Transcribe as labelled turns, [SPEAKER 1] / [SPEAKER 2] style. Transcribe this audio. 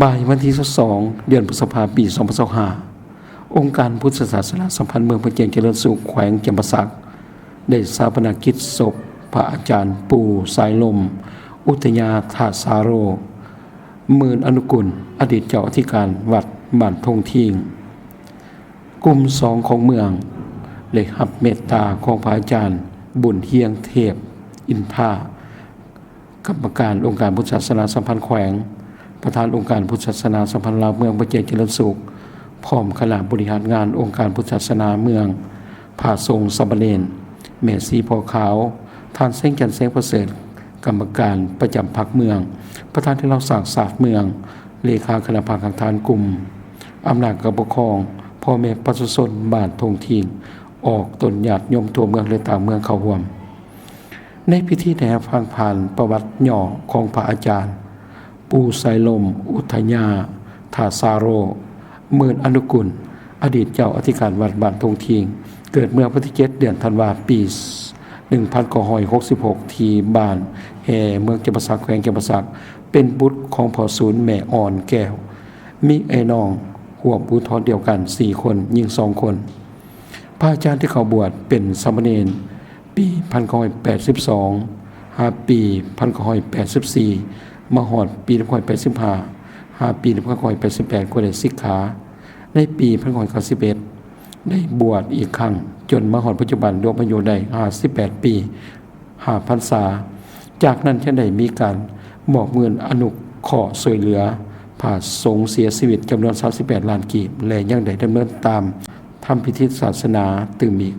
[SPEAKER 1] บ่ายวันที่22เดือนพฤษภาคมปี2025องค์การพุทธศาสนาสัมพันธ์เมืองพระเกียงเจริญสุขแขวงจำปาสักได้ชาปนกิจศพพระอาจารย์ปู่สายลมอุทยาธาสาโรหมื่นอนุกุลอดีตเจ้าอธิการวัดบ้านทงทิ้งกลุ่ม2ของเมืองได้รับเมตตาของพระอาจารย์บุญเฮียงเทพอินทากรรมการองค์การพุทธศาสนาสัมพันธ์แขวงประธานองค์การพุทธศาสนาสัมพันธ์ลาวเมืองพระเกียงเจริญสุขพร้อมคณะบริหารงานองค์การพุทธศาสนาเมืองผาทรงสมณเณรแม่สีพอขาวท่านเส้งจันทร์เส้งประเสริฐกรรมการประจำพรรคเมืองประธานที่เราสั่งศาสตร์เมืองเลขาคณะภาคทานกลุ่มอำนาจการปกครองพ่อแม่ประชาชนบ้านทงทิ้งออกตนญาติโยมตัวเมืองและต่างเมืองเข้าร่วมในพิธีแห่ฟังผ่านประวัติย่อของพระอาจารย์ปู่ไสลมอุทยาธาสาโรหมื่นอนุกุลอดีตเจ้าอธิการวัดบ้านทงทิ้งเกิดเมื่อวันที่7เดือนธันวาคมปี1966ที่บ้านแห่เมืองจำปาสักแขวงจำปาสักเป็นบุตรของพ่อศูนย์แม่อ่อนแก้วมีไอ้น้องห่วมอุทธรเดียวกัน4คนหญิง2คนพระอาจารย์ที่เขาบวชเป็นสามเณรปี1982 5ปี1984มาฮอดปี1985 5ปี1988ก็ได้สิกขาในปี1991ได้บวชอีกครั้งจนมาฮอดปัจจุบันรวมอายุได้58ปี5พรรษาจากนั้นจะได้มีการมอบเงินอนุเคราะห์ช่วยเหลือพระสงฆ์เสียชีวิตจำนวน38ล้านกีบและยังได้ดำเนินตามทำพิธีศาสนาตื่มอีก